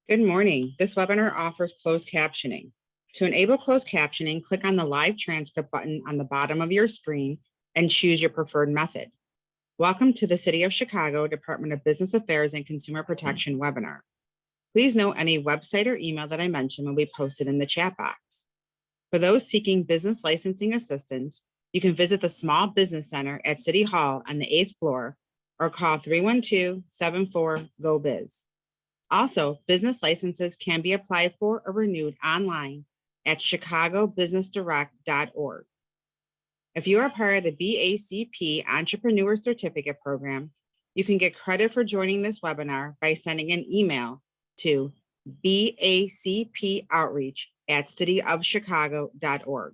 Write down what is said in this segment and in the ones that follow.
Good morning. This webinar offers closed captioning. To enable closed captioning, click on the live transcript button on the bottom of your screen and choose your preferred method. Welcome to the City of Chicago Department of Business Affairs and Consumer Protection webinar. Please note any website or email that I mentioned will be posted in the chat box. For those seeking business licensing assistance, you can visit the Small Business Center at City Hall on the 8th floor or call 312-74-GO-BIZ. Also, business licenses can be applied for or renewed online at chicagobusinessdirect.org. If you are part of the BACP Entrepreneur Certificate Program, you can get credit for joining this webinar by sending an email to bacpoutreach@cityofchicago.org.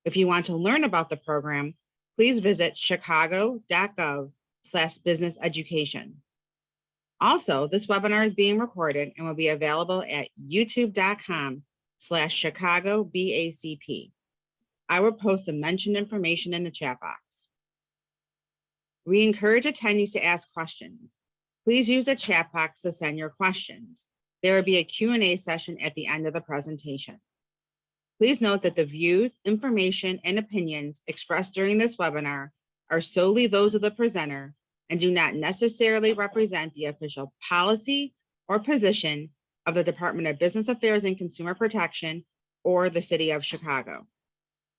If you want to learn about the program, please visit chicago.gov/businesseducation. Also, this webinar is being recorded and will be available at youtube.com/ChicagoBACP. I will post the mentioned information in the chat box. We encourage attendees to ask questions. Please use the chat box to send your questions. There will be a Q&A session at the end of the presentation. Please note that the views, information, and opinions expressed during this webinar are solely those of the presenter and do not necessarily represent the official policy or position of the Department of Business Affairs and Consumer Protection or the City of Chicago.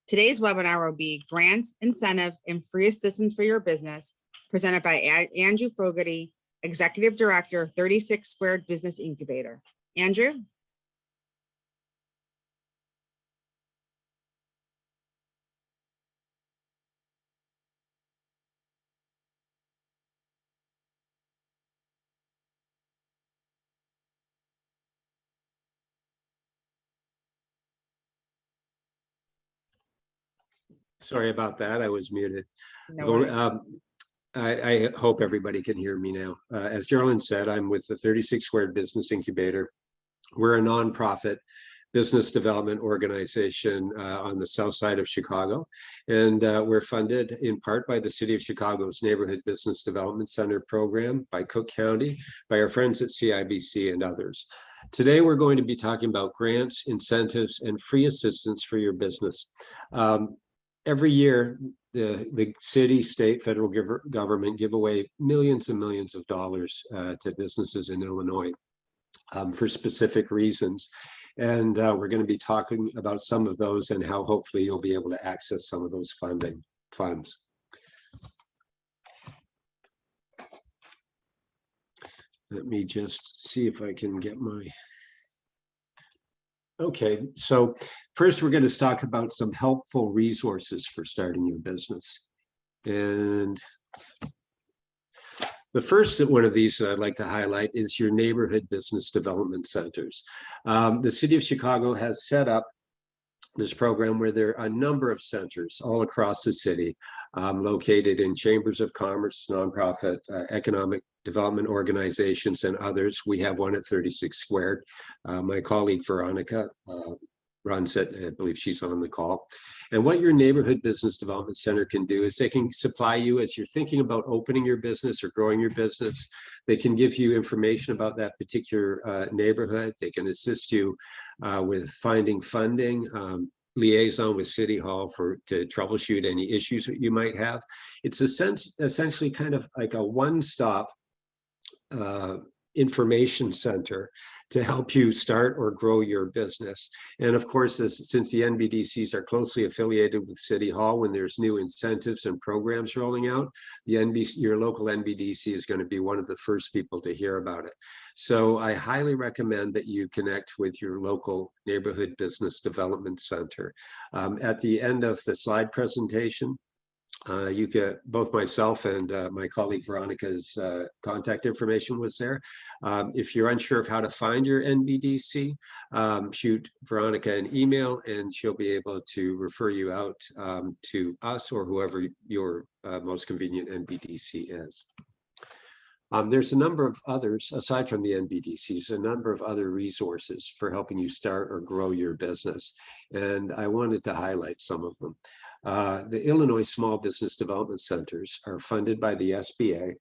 Today's webinar will be Grants, Incentives, and Free Assistance for Your Business, presented by Andrew Fogaty, Executive Director of 36 Squared Business Incubator. Andrew? Sorry about that. I was muted. No I hope everybody can hear me now. As Geraldine said, I'm with the 36 Squared Business Incubator. We're a nonprofit business development organization on the south side of Chicago. And we're funded in part by the City of Chicago's Neighborhood Business Development Center program, by Cook County, by our friends at CIBC and others. Today, we're going to be talking about grants, incentives, and free assistance for your business. Every year, the city, state, federal government give away millions and millions of dollars to businesses in Illinois for specific reasons. And we're going to be talking about some of those and how hopefully you'll be able to access some of those funds. Let me just see if I can get my... Okay, so first we're going to talk about some helpful resources for starting your business. And the first one of these that I'd like to highlight is your neighborhood business development centers. The City of Chicago has set up this program where there are a number of centers all across the city, located in chambers of commerce, nonprofit, economic development organizations, and others. We have one at 36 Squared. My colleague Veronica runs it. I believe she's on the call. And what your neighborhood business development center can do is they can supply you as you're thinking about opening your business or growing your business. They can give you information about that particular neighborhood. They can assist you with finding funding, liaison with City Hall to troubleshoot any issues that you might have. It's essentially kind of like a one-stop information center to help you start or grow your business. And of course, since the Nbdcs are closely affiliated with City Hall, when there's new incentives and programs rolling out, your local Nbdc is going to be one of the first people to hear about it. So I highly recommend that you connect with your local neighborhood business development center. At the end of the slide presentation, you get both myself and my colleague Veronica's contact information was there. If you're unsure of how to find your Nbdc, shoot Veronica an email and she'll be able to refer you out to us or whoever your most convenient Nbdc is. There's a number of others, aside from the Nbdcs, a number of other resources for helping you start or grow your business. And I wanted to highlight some of them. The Illinois Small Business Development Centers are funded by the SBA.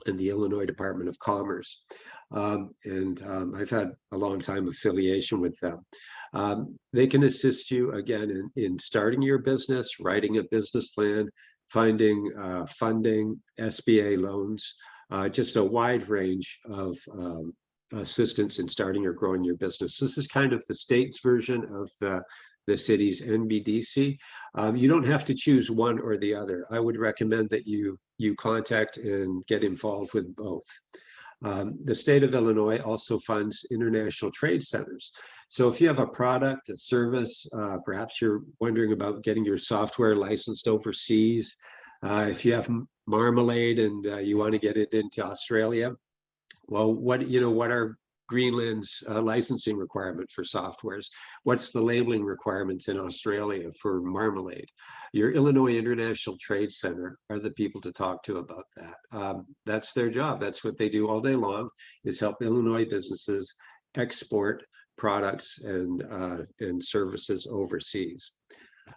and the Illinois Department of Commerce. I've had a long time affiliation with them. They can assist you again in starting your business, writing a business plan, finding funding, SBA loans, just a wide range of assistance in starting or growing your business. This is kind of the state's version of the city's Nbdc. You don't have to choose one or the other. I would recommend that you contact and get involved with both. The state of Illinois also funds international trade centers. So if you have a product, a service, perhaps you're wondering about getting your software licensed overseas, if you have marmalade and you want to get it into Australia, well, what are Greenland's licensing requirement for softwares? What's the labeling requirements in Australia for marmalade? Your Illinois International Trade Center are the people to talk to about that. That's their job. That's what they do all day long, is help Illinois businesses export products and services overseas.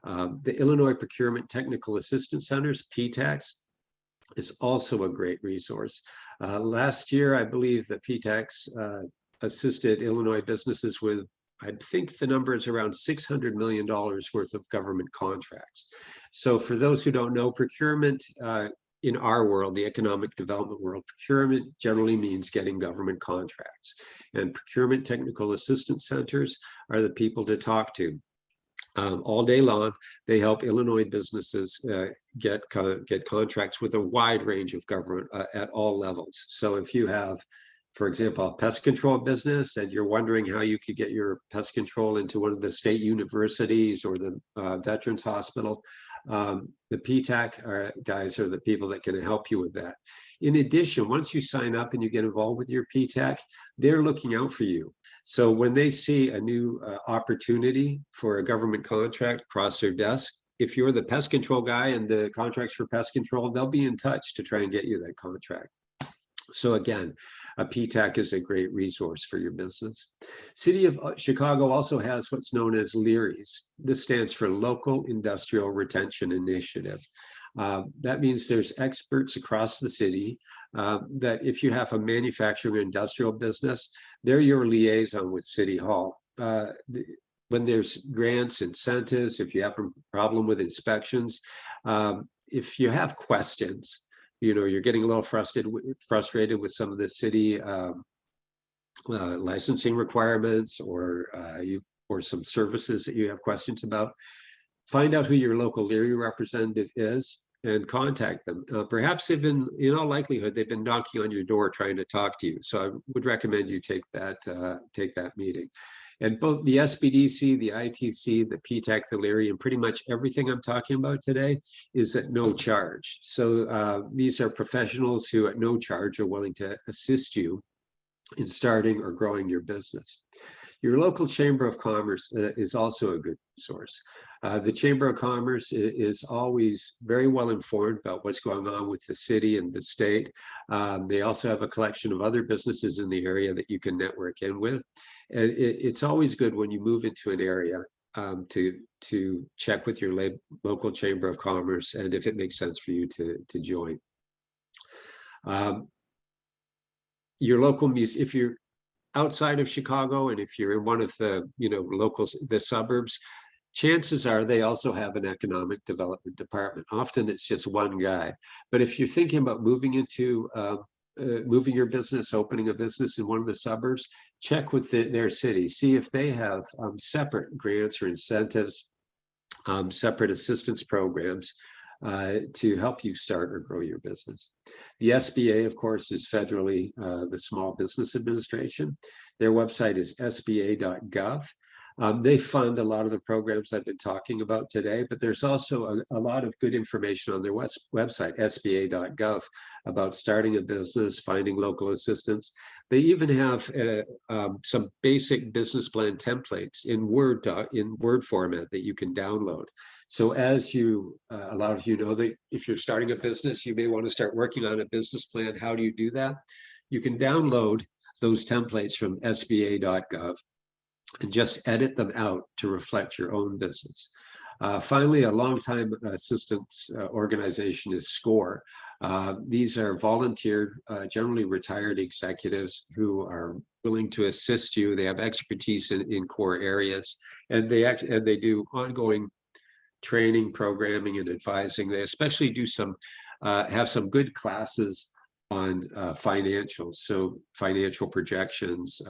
The Illinois Procurement Technical Assistance Centers, PTACs, is also a great resource. Last year, I believe that PTACs assisted Illinois businesses with, I think the number is around $600 million worth of government contracts. So for those who don't know, procurement in our world, the economic development world, procurement generally means getting government contracts. And procurement technical assistance centers are the people to talk to. All day long, they help Illinois businesses get contracts with a wide range of government at all levels. So if you have, for example, a pest control business and you're wondering how you could get your pest control into one of the state universities or the Veterans Hospital, the PTAC guys are the people that can help you with that. In addition, once you sign up and you get involved with your PTAC, they're looking out for you. So when they see a new opportunity for a government contract across their desk, if you're the pest control guy and the contract's for pest control, they'll be in touch to try and get you that contract. So again, a PTAC is a great resource for your business. City of Chicago also has what's known as LIRIs. This stands for Local Industrial Retention Initiative. That means there's experts across the city that if you have a manufacturing or industrial business, they're your liaison with City Hall. When there's grants, incentives, if you have a problem with inspections, if you have questions, you're getting a little frustrated with some of the city licensing requirements or some services that you have questions about, find out who your local LIRI representative is and contact them. Perhaps they've been, in all likelihood, they've been knocking on your door trying to talk to you. So I would recommend you take that meeting. And both the SBDC, the ITC, the PTAC, the LIRI, and pretty much everything I'm talking about today is at no charge. So these are professionals who at no charge are willing to assist you in starting or growing your business. Your local Chamber of Commerce is also a good source. The Chamber of Commerce is always very well informed about what's going on with the city and the state. They also have a collection of other businesses in the area that you can network in with. And it's always good when you move into an area to check with your local Chamber of Commerce and if it makes sense for you to join. Your local if you're outside of Chicago and if you're in one of the the suburbs, chances are they also have an economic development department. Often it's just one guy. But if you're thinking about moving into moving your business, opening a business in one of the suburbs, check with their city, see if they have separate grants or incentives, separate assistance programs to help you start or grow your business. The SBA, of course, is federally the Small Business Administration. Their website is sba.gov. They fund a lot of the programs I've been talking about today, but there's also a lot of good information on their website, sba.gov, about starting a business, finding local assistance. They even have some basic business plan templates in Word format that you can download. So as a lot of you know that if you're starting a business, you may want to start working on a business plan. How do you do that? You can download those templates from sba.gov and just edit them out to reflect your own business. Finally, a longtime assistance organization is SCORE. These are volunteer, generally retired executives who are willing to assist you. They have expertise in core areas, and they do ongoing training, programming, and advising. They especially do have some good classes on financials, so financial projections,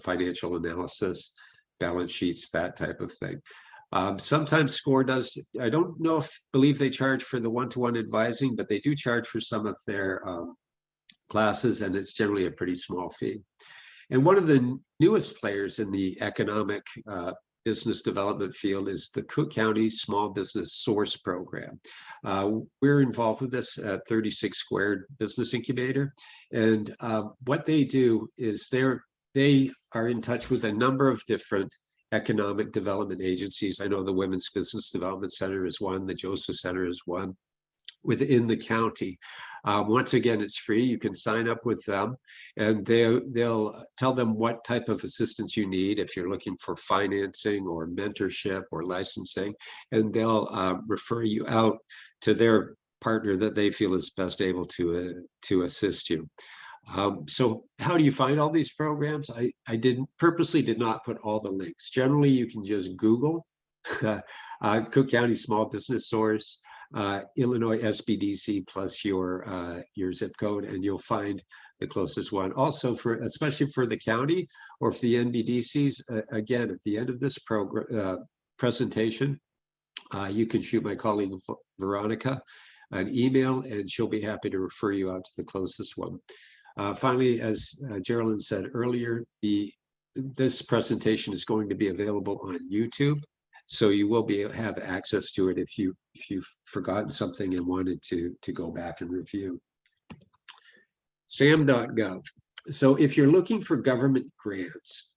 financial analysis, balance sheets, that type of thing. Sometimes SCORE does, I don't believe they charge for the one-to-one advising, but they do charge for some of their classes, and it's generally a pretty small fee. And one of the newest players in the economic business development field is the Cook County Small Business Source Program. We're involved with this at 36 Squared Business Incubator. And what they do is they are in touch with a number of different economic development agencies. I know the Women's Business Development Center is one, the Joseph Center is one, within the county. Once again, it's free. You can sign up with them, and they'll tell them what type of assistance you need if you're looking for financing or mentorship or licensing, and they'll refer you out to their partner that they feel is best able to assist you. So how do you find all these programs? I purposely did not put all the links. Generally, you can just Google Cook County Small Business Source, Illinois Nbdc plus your zip code, and you'll find the closest one. Also, especially for the county or for the Nbdcs, again, at the end of this presentation, you can shoot my colleague Veronica an email, and she'll be happy to refer you out to the closest one. Finally, as Geraldine said earlier, this presentation is going to be available on YouTube. So you will have access to it if you've forgotten something and wanted to go back and review. SAM.gov. So if you're looking for government grants,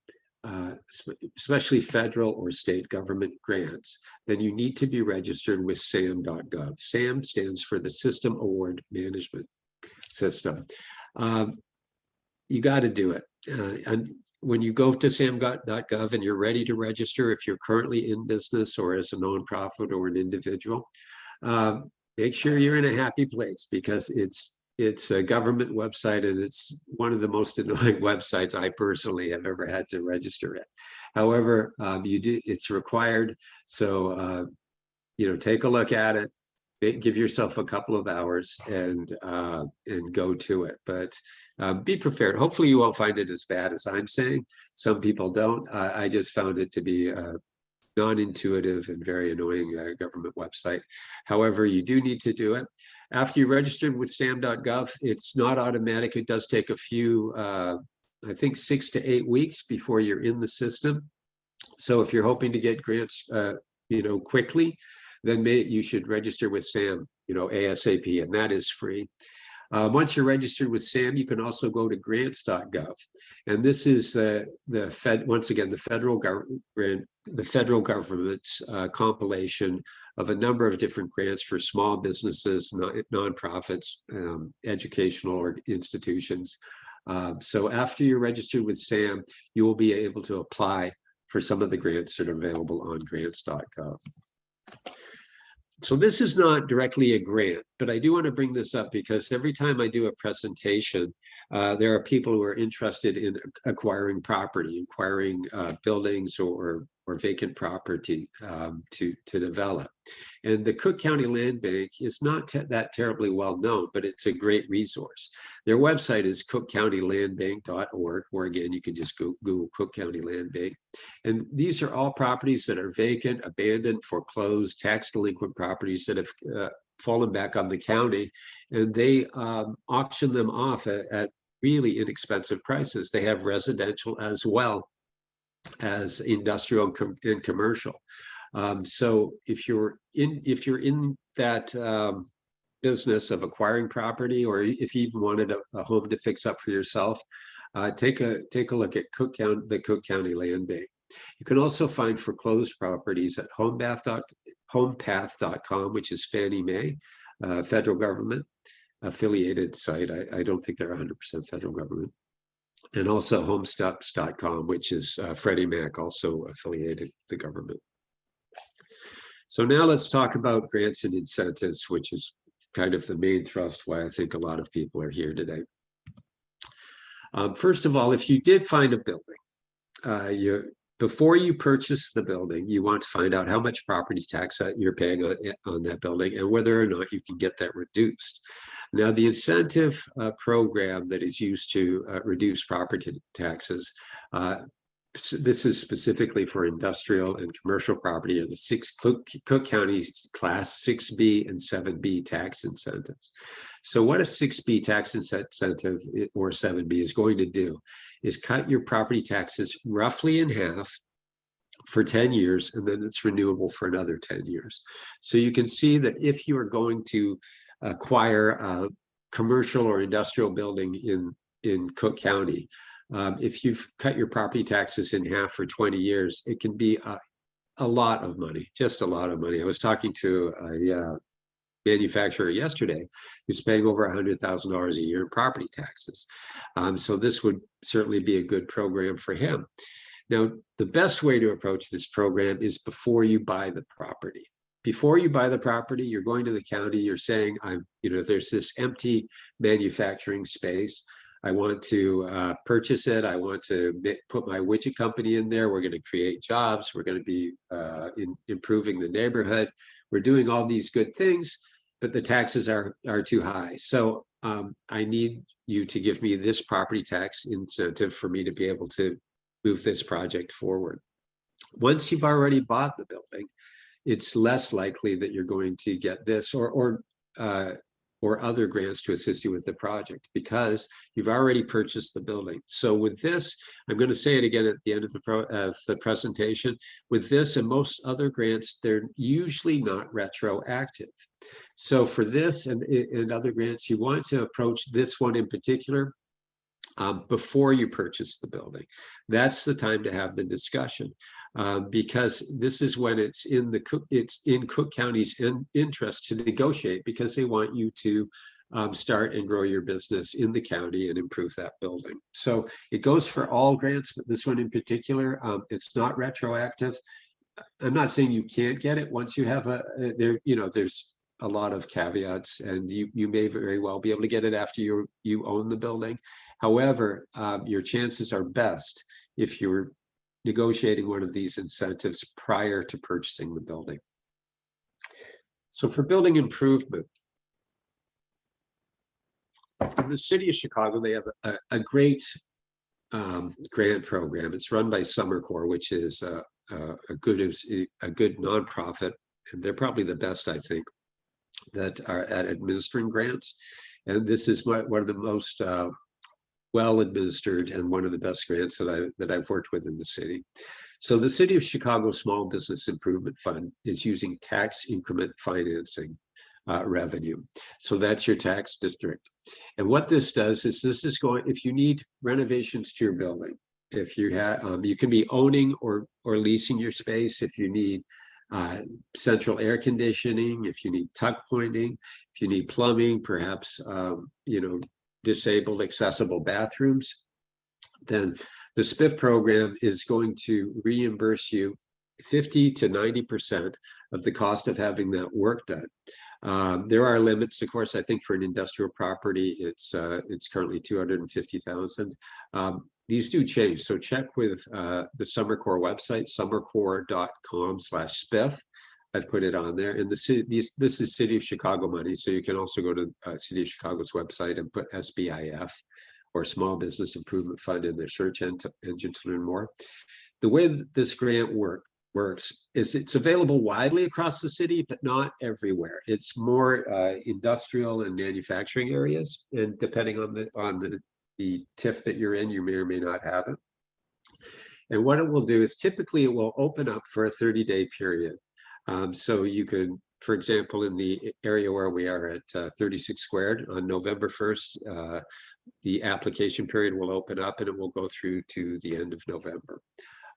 especially federal or state government grants, then you need to be registered with SAM.gov. SAM stands for the System Award Management System. You got to do it. And when you go to sam.gov and you're ready to register, if you're currently in business or as a nonprofit or an individual, make sure you're in a happy place, because it's a government website, and it's one of the most annoying websites I personally have ever had to register at. However, it's required. So, take a look at it. Give yourself a couple of hours and go to it, but be prepared. Hopefully you won't find it as bad as I'm saying. Some people don't. I just found it to be a non-intuitive and very annoying government website. However, you do need to do it. After you registered with sam.gov, it's not automatic. It does take a few, I think 6 to 8 weeks before you're in the system. So if you're hoping to get grants, quickly, then you should register with SAM, ASAP, and that is free. Once you're registered with SAM, you can also go to grants.gov, and this is once again the federal government's compilation of a number of different grants for small businesses, nonprofits, educational institutions. So after you're registered with SAM, you will be able to apply for some of the grants that are available on grants.gov. So this is not directly a grant, but I do want to bring this up because every time I do a presentation, there are people who are interested in acquiring property, acquiring buildings or vacant property to develop. And the Cook County Land Bank is not that terribly well known, but it's a great resource. Their website is cookcountylandbank.org, or again, you can just Google Cook County Land Bank. And these are all properties that are vacant, abandoned, foreclosed, tax delinquent properties that have fallen back on the county, and they auction them off at really inexpensive prices. They have residential as well as industrial and commercial. So if you're in that business of acquiring property, or if you even wanted a home to fix up for yourself, take a look at the Cook County Land Bank. You can also find foreclosed properties at homepath.com, which is Fannie Mae, federal government affiliated site. I don't think they're 100% federal government. And also homestups.com, which is Freddie Mac, also affiliated with the government. So now let's talk about grants and incentives, which is kind of the main thrust why I think a lot of people are here today. First of all, if you did find a building, before you purchase the building, you want to find out how much property tax you're paying on that building and whether or not you can get that reduced. Now, the incentive program that is used to reduce property taxes, this is specifically for industrial and commercial property, and the Cook County Class 6B and 7B tax incentives. So what a 6B tax incentive or 7B is going to do is cut your property taxes roughly in half for 10 years, and then it's renewable for another 10 years. So you can see that if you are going to acquire a commercial or industrial building in Cook County, if you've cut your property taxes in half for 20 years, it can be a lot of money, just a lot of money. I was talking to a manufacturer yesterday who's paying over $100,000 a year in property taxes. So this would certainly be a good program for him. Now, the best way to approach this program is before you buy the property. Before you buy the property, you're going to the county, you're saying, there's this empty manufacturing space. I want to purchase it. I want to put my widget company in there. We're going to create jobs. We're going to be improving the neighborhood. We're doing all these good things, but the taxes are too high. So I need you to give me this property tax incentive for me to be able to move this project forward. Once you've already bought the building, it's less likely that you're going to get this or other grants to assist you with the project because you've already purchased the building. So with this, I'm going to say it again at the end of the presentation. With this and most other grants, they're usually not retroactive. So for this and other grants, you want to approach this one in particular before you purchase the building. That's the time to have the discussion because this is when it's in Cook County's interest to negotiate because they want you to start and grow your business in the county and improve that building. So it goes for all grants, but this one in particular, it's not retroactive. I'm not saying you can't get it once you have there's a lot of caveats, and you may very well be able to get it after you own the building. However, your chances are best if you're negotiating one of these incentives prior to purchasing the building. So for building improvement, in the city of Chicago, they have a great grant program. It's run by Summer Corps, which is a good nonprofit, and they're probably the best, I think, that are at administering grants. And this is one of the most well administered and one of the best grants that I've worked with in the city. So the City of Chicago Small Business Improvement Fund is using tax increment financing revenue. So that's your tax district. And what this does is if you need renovations to your building, if you have, you can be owning or leasing your space, if you need central air conditioning, if you need tuck pointing, if you need plumbing, perhaps disabled accessible bathrooms, then the SPIF program is going to reimburse you 50 to 90% of the cost of having that work done. There are limits, of course. I think for an industrial property, it's currently $250,000. These do change, so check with the Summer Corps website, summercorps.com/spiff. I've put it on there, and this is City of Chicago money, so you can also go to City of Chicago's website and put SBIF or Small Business Improvement Fund in their search engine to learn more. The way that this grant works is it's available widely across the city, but not everywhere. It's more industrial and manufacturing areas, and depending on the TIF that you're in, you may or may not have it. And what it will do is typically it will open up for a 30-day period. So you can, for example, in the area where we are at 36 Squared on November 1st, the application period will open up and it will go through to the end of November.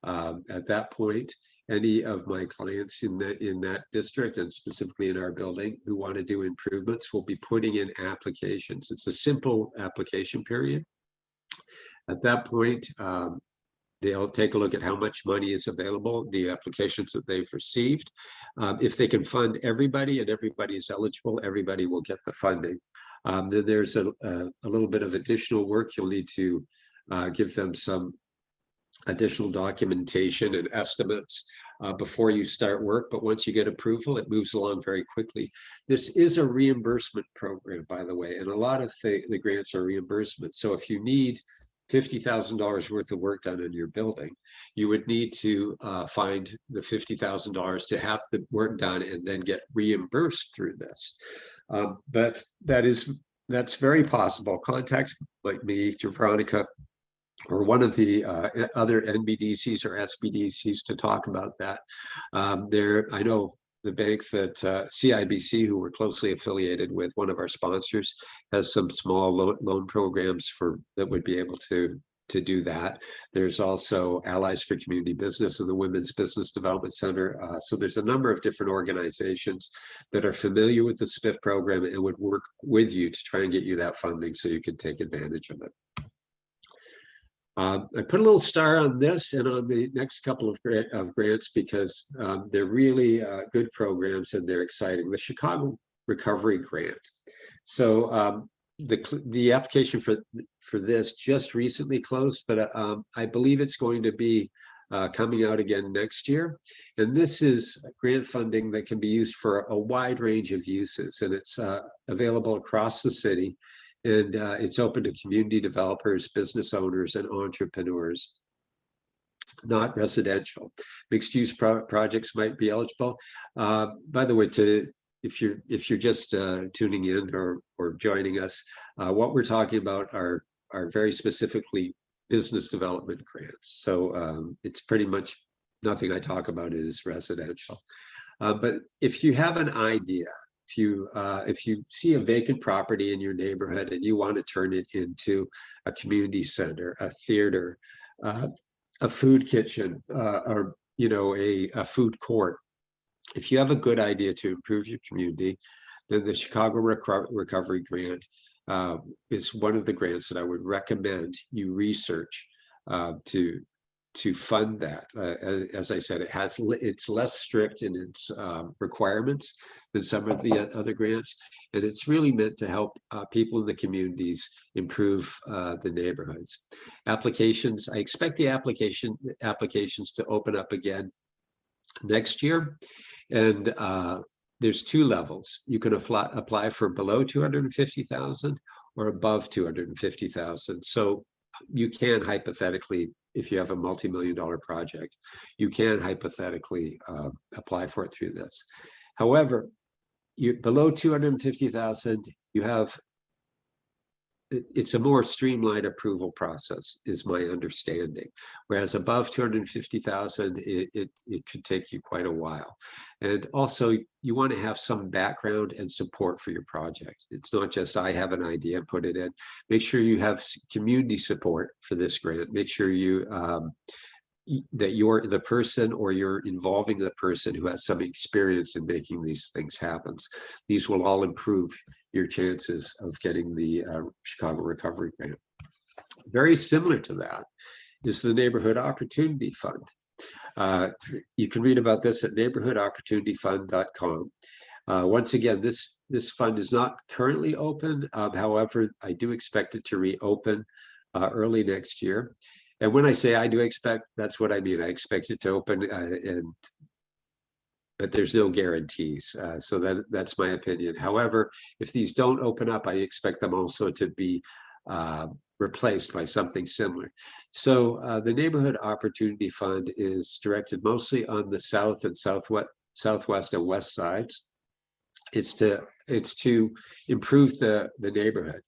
At that point, any of my clients in that district, and specifically in our building, who want to do improvements will be putting in applications. It's a simple application period. At that point, They'll take a look at how much money is available, the applications that they've received. If they can fund everybody and everybody is eligible, everybody will get the funding. Then there's a little bit of additional work. You'll need to give them some additional documentation and estimates before you start work. But once you get approval, it moves along very quickly. This is a reimbursement program, by the way, and a lot of the grants are reimbursement. So if you need $50,000 worth of work done in your building, you would need to find the $50,000 to have the work done and then get reimbursed through this. But that's very possible. Contact like me, Veronica, or one of the other NBDCs or SBDCs to talk about that. I know the bank that CIBC, who we're closely affiliated with, one of our sponsors, has some small loan programs that would be able to do that. There's also Allies for Community Business and the Women's Business Development Center. So there's a number of different organizations that are familiar with the SPIF program and would work with you to try and get you that funding so you can take advantage of it. I put a little star on this and on the next couple of grants because they're really good programs and they're exciting. The Chicago Recovery Grant. So the application for this just recently closed, but I believe it's going to be coming out again next year. And this is grant funding that can be used for a wide range of uses, and it's available across the city. And it's open to community developers, business owners, and entrepreneurs, not residential. Mixed use projects might be eligible. By the way, if you're just tuning in or joining us, what we're talking about are very specifically business development grants. So it's pretty much nothing I talk about is residential. But if you have an idea, if you see a vacant property in your neighborhood and you want to turn it into a community center, a theater, a food kitchen, or a food court, if you have a good idea to improve your community, then the Chicago Recovery Grant is one of the grants that I would recommend you research to fund that. As I said, it's less strict in its requirements than some of the other grants, and it's really meant to help people in the communities improve the neighborhoods. Applications, I expect the applications to open up again next year, and there's two levels. You can apply for below 250,000 or above 250,000. So you can hypothetically, if you have a multi-million-dollar project, you can hypothetically apply for it through this. However, below 250,000, it's a more streamlined approval process, is my understanding. Whereas above 250,000, it could take you quite a while. And also, you want to have some background and support for your project. It's not just I have an idea and put it in. Make sure you have community support for this grant. Make sure that you're the person, or you're involving the person who has some experience in making these things happen. These will all improve your chances of getting the Chicago Recovery Grant. Very similar to that is the Neighborhood Opportunity Fund. You can read about this at neighborhoodopportunityfund.com. Once again, this fund is not currently open. However, I do expect it to reopen early next year. And when I say I do expect, that's what I mean. I expect it to open, but there's no guarantees. So that's my opinion. However, if these don't open up, I expect them also to be replaced by something similar. So the Neighborhood Opportunity Fund is directed mostly on the south and southwest and west sides. It's to improve the neighborhood.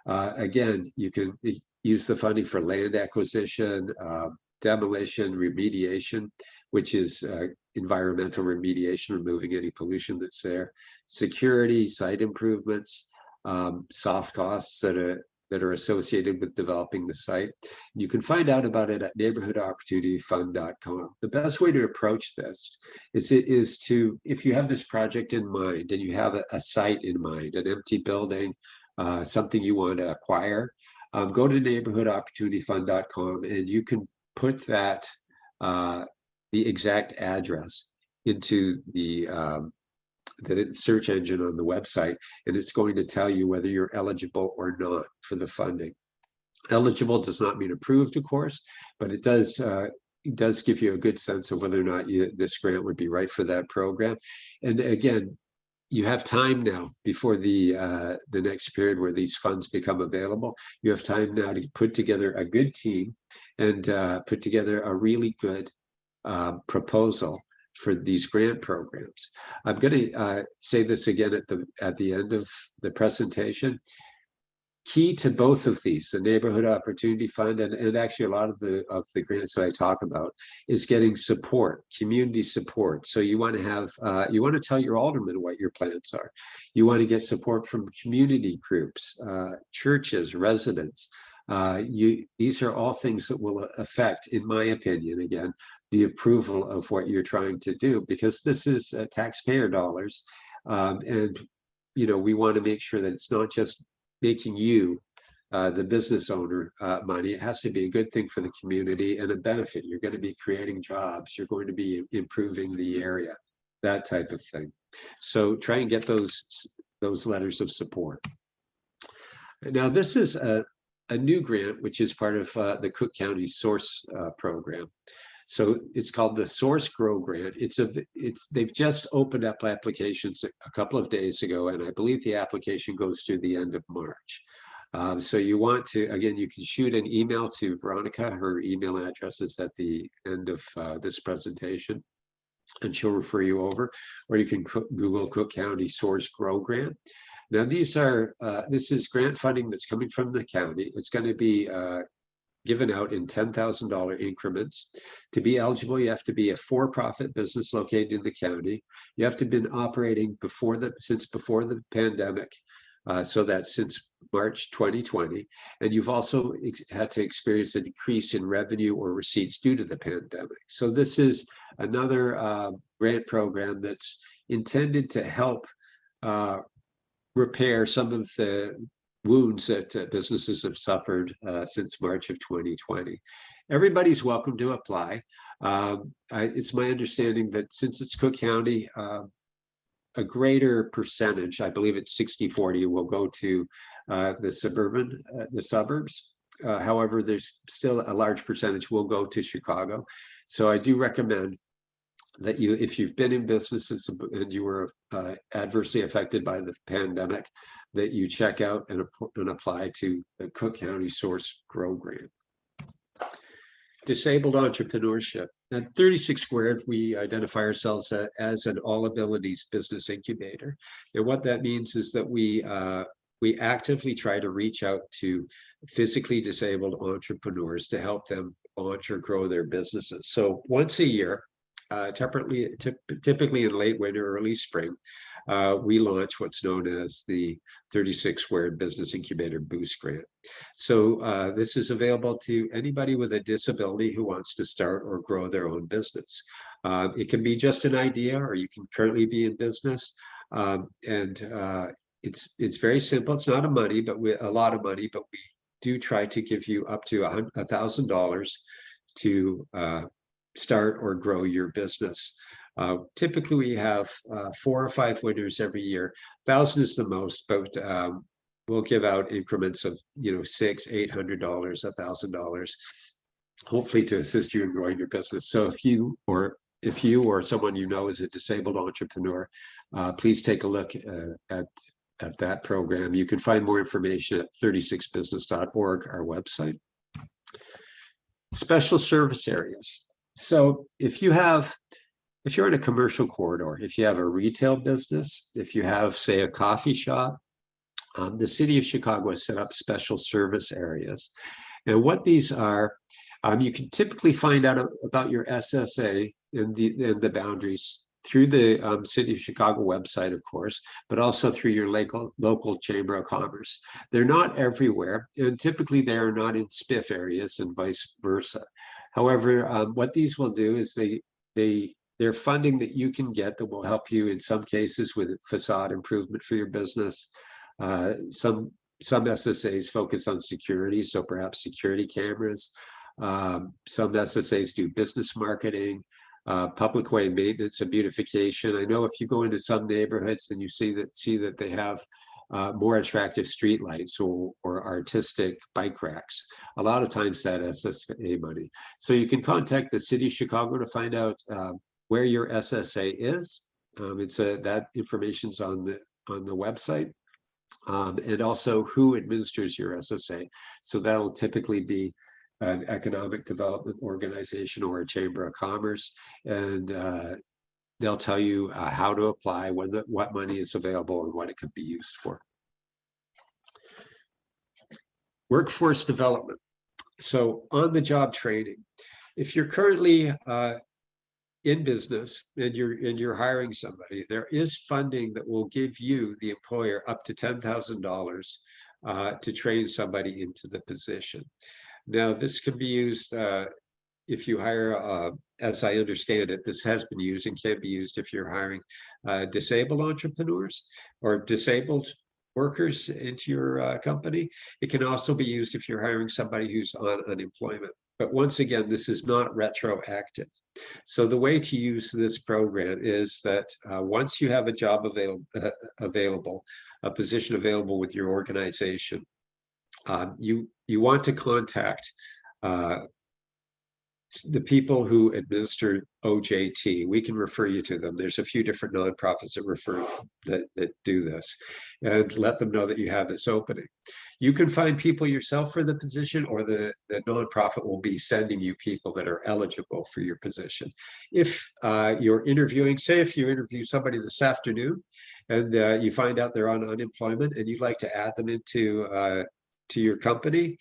Again, you can use the funding for land acquisition, demolition, remediation, which is environmental remediation, removing any pollution that's there, security, site improvements, soft costs that are associated with developing the site. You can find out about it at neighborhoodopportunityfund.com. The best way to approach this is to, if you have this project in mind and you have a site in mind, an empty building, something you want to acquire, go to neighborhoodopportunityfund.com and you can put that, the exact address into the search engine on the website, and it's going to tell you whether you're eligible or not for the funding. Eligible does not mean approved, of course, but it does give you a good sense of whether or not this grant would be right for that program. And again, you have time now before the next period where these funds become available. You have time now to put together a good team and put together a really good proposal for these grant programs. I'm going to say this again at the end of the presentation. Key to both of these, the Neighborhood Opportunity Fund and actually a lot of the grants that I talk about, is getting support, community support. So you want to have, you want to tell your alderman what your plans are. You want to get support from community groups, churches, residents. These are all things that will affect, in my opinion, again, the approval of what you're trying to do, because this is taxpayer dollars. And, you know, we want to make sure that it's not just making you, the business owner, money. It has to be a good thing for the community and a benefit. You're going to be creating jobs. You're going to be improving the area, that type of thing. So try and get those letters of support. Now, this is a new grant, which is part of the Cook County Source program. So it's called the Source Grow Grant. They've just opened up applications a couple of days ago, and I believe the application goes through the end of March. So you want to, again, you can shoot an email to Veronica. Her email address is at the end of this presentation, and she'll refer you over, or you can Google Cook County Source Grow Grant. Now, this is grant funding that's coming from the county. It's going to be given out in $10,000 increments. To be eligible, you have to be a for-profit business located in the county. You have to have been operating since before the pandemic. So that's since March 2020. And you've also had to experience a decrease in revenue or receipts due to the pandemic. So this is another grant program that's intended to help repair some of the wounds that businesses have suffered since March of 2020. Everybody's welcome to apply. It's my understanding that since it's Cook County, a greater percentage, I believe it's 60-40, will go to the suburbs. However, there's still a large percentage will go to Chicago. So I do recommend that if you've been in business and you were adversely affected by the pandemic, that you check out and apply to the Cook County Source Grow Grant. Disabled entrepreneurship. At 36 Squared, we identify ourselves as an all abilities business incubator. And what that means is that we actively try to reach out to physically disabled entrepreneurs to help them launch or grow their businesses. So once a year, typically in late winter, early spring, we launch what's known as the 36 Squared Business Incubator Boost Grant. So this is available to anybody with a disability who wants to start or grow their own business. It can be just an idea, or you can currently be in business. It's very simple. It's not a lot of money, but we do try to give you up to $1,000 to start or grow your business. Typically, we have 4 or 5 winners every year. 1,000 is the most, but we'll give out increments of $600, $800, $1,000, hopefully to assist you in growing your business. So if you or someone you know is a disabled entrepreneur, please take a look at that program. You can find more information at 36business.org, our website. Special service areas. So if you're in a commercial corridor, if you have a retail business, if you have, say, a coffee shop, the city of Chicago has set up special service areas. And what these are, you can typically find out about your SSA and the boundaries through the City of Chicago website, of course, but also through your local Chamber of Commerce. They're not everywhere, and typically they are not in SPIF areas and vice versa. However, what these will do is they're funding that you can get that will help you in some cases with facade improvement for your business. Some SSAs focus on security, so perhaps security cameras. Some SSAs do business marketing, public way maintenance and beautification. I know if you go into some neighborhoods and you see that they have more attractive streetlights or artistic bike racks, a lot of times that SSA money. So you can contact the City of Chicago to find out where your SSA is. That information's on the website, and also who administers your SSA. So that'll typically be an economic development organization or a chamber of commerce, and they'll tell you how to apply, what money is available, and what it could be used for. Workforce development. So on-the-job training. If you're currently in business and you're hiring somebody, there is funding that will give you, the employer, up to $10,000 to train somebody into the position. Now, this can be used if you hire, as I understand it, this has been used and can be used if you're hiring disabled entrepreneurs or disabled workers into your company. It can also be used if you're hiring somebody who's on unemployment. But once again, this is not retroactive. So the way to use this program is that once you have a job available, a position available with your organization, you want to contact the people who administer OJT. We can refer you to them. There's a few different nonprofits that do this, and let them know that you have this opening. You can find people yourself for the position, or the nonprofit will be sending you people that are eligible for your position. If you're interviewing, say if you interview somebody this afternoon and you find out they're on unemployment and you'd like to add them into to your company,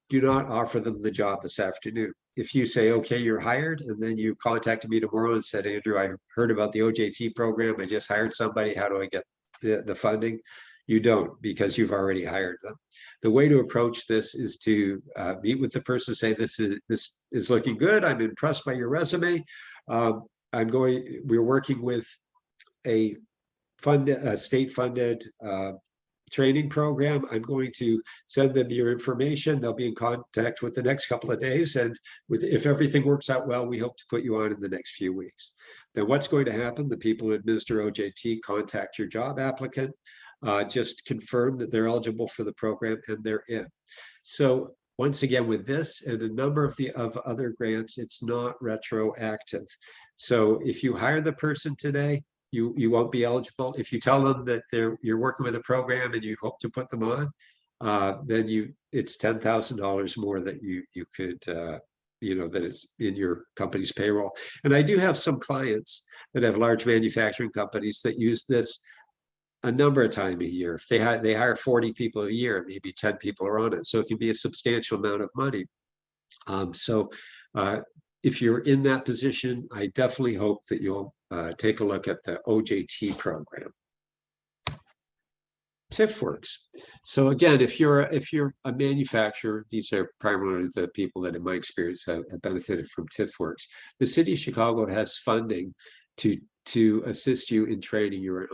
do not offer them the job this afternoon. If you say, okay, you're hired, and then you contacted me tomorrow and said, Andrew, I heard about the OJT program. I just hired somebody. How do I get the funding? You don't, because you've already hired them. The way to approach this is to meet with the person, say, this is looking good. I'm impressed by your resume. We're working with a state-funded training program. I'm going to send them your information. They'll be in contact with the next couple of days. And if everything works out well, we hope to put you on in the next few weeks. Then what's going to happen? The people who administer OJT contact your job applicant, just confirm that they're eligible for the program, and they're in. So once again, with this and a number of other grants, it's not retroactive. So if you hire the person today, you won't be eligible. If you tell them that you're working with a program and you hope to put them on, then it's $10,000 more that you could that is in your company's payroll. And I do have some clients that have large manufacturing companies that use this a number of times a year. If they hire 40 people a year, maybe 10 people are on it, so it can be a substantial amount of money. If you're in that position, I definitely hope that you'll take a look at the OJT program. TIF works. So again, if you're a manufacturer, these are primarily the people that in my experience have benefited from TIF works. The City of Chicago has funding to assist you in training your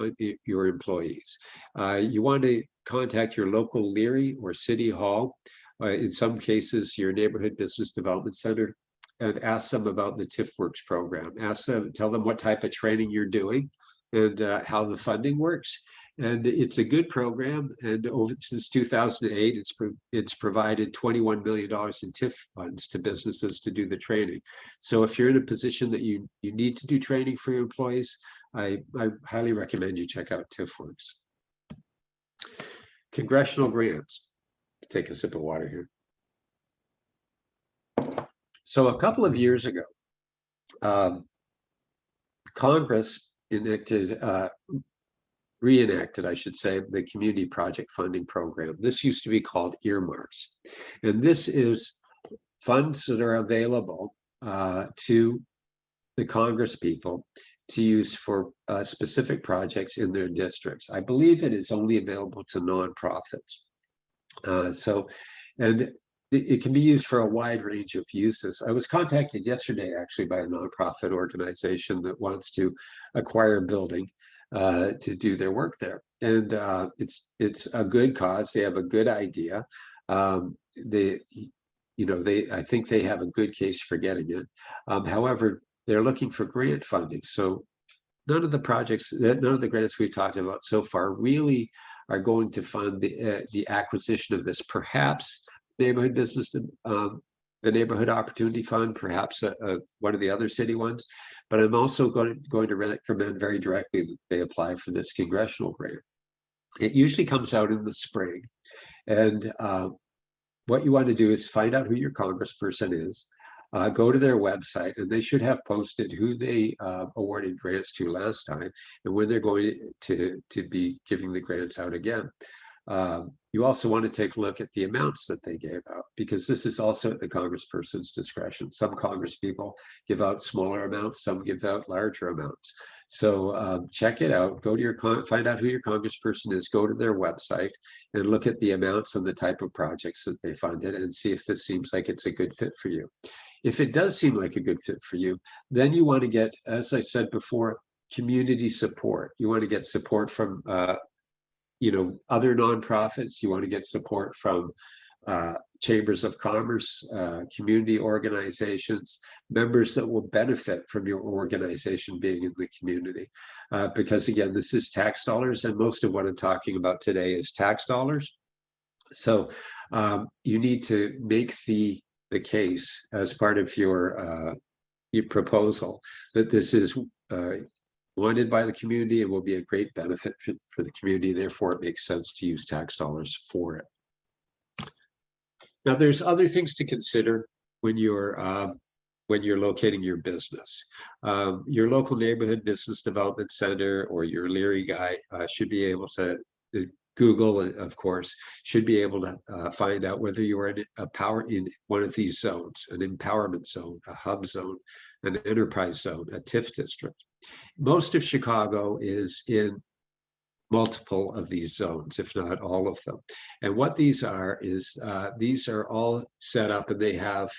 employees. You want to contact your local Leary or City Hall, in some cases your neighborhood business development center, and ask them about the TIF Works program. Tell them what type of training you're doing and how the funding works. And it's a good program. And since 2008, it's provided $21 million in TIF funds to businesses to do the training. So if you're in a position that you need to do training for your employees, I highly recommend you check out TIF Works. Congressional grants. Take a sip of water here. So a couple of years ago, Congress reenacted, I should say, the Community Project Funding Program. This used to be called earmarks. And this is funds that are available to the Congress people to use for specific projects in their districts. I believe it is only available to nonprofits. It can be used for a wide range of uses. I was contacted yesterday, actually, by a nonprofit organization that wants to acquire a building to do their work there. And it's a good cause. They have a good idea. I think they have a good case for getting it. However, they're looking for grant funding. So none of the grants we've talked about so far really are going to fund the acquisition of this. Perhaps neighborhood business, the Neighborhood Opportunity Fund, perhaps one of the other city ones. But I'm also going to recommend very directly that they apply for this congressional grant. It usually comes out in the spring. And what you want to do is find out who your congressperson is, go to their website, and they should have posted who they awarded grants to last time and when they're going to be giving the grants out again. You also want to take a look at the amounts that they gave out, because this is also at the congressperson's discretion. Some congresspeople give out smaller amounts, some give out larger amounts. So check it out, go to find out who your congressperson is, go to their website and look at the amounts and the type of projects that they funded and see if this seems like it's a good fit for you. If it does seem like a good fit for you, then you want to get, as I said before, community support. You want to get support from other nonprofits. You want to get support from chambers of commerce, community organizations, members that will benefit from your organization being in the community. Because again, this is tax dollars, and most of what I'm talking about today is tax dollars. So you need to make the case as part of your proposal that this is wanted by the community and will be a great benefit for the community. Therefore, it makes sense to use tax dollars for it. Now, there's other things to consider when you're locating your business. Your local neighborhood business development center or your Leary guy should be able to Google, of course, should be able to find out whether you are in one of these zones: an empowerment zone, a hub zone, an enterprise zone, a TIF district. Most of Chicago is in multiple of these zones, if not all of them. And what these are is these are all set up, and they have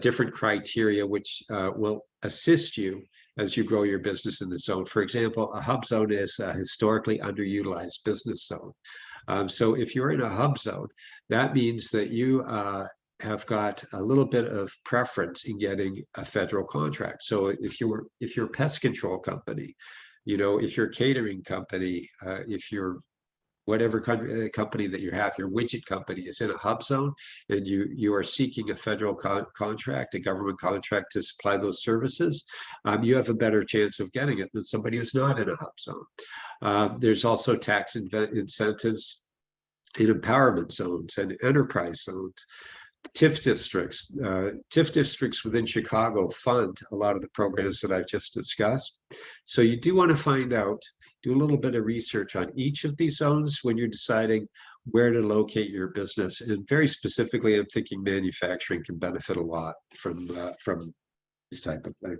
different criteria which will assist you as you grow your business in the zone. For example, a hub zone is a historically underutilized business zone. So if you're in a hub zone, that means that you have got a little bit of preference in getting a federal contract. So if you're a pest control company, if you're a catering company, if you're whatever company that you have, your widget company is in a hub zone, and you are seeking a federal contract, a government contract to supply those services, you have a better chance of getting it than somebody who's not in a hub zone. There's also tax incentives in empowerment zones and enterprise zones. TIF districts within Chicago fund a lot of the programs that I've just discussed. So you do want to do a little bit of research on each of these zones when you're deciding where to locate your business. And very specifically, I'm thinking manufacturing can benefit a lot from this type of thing.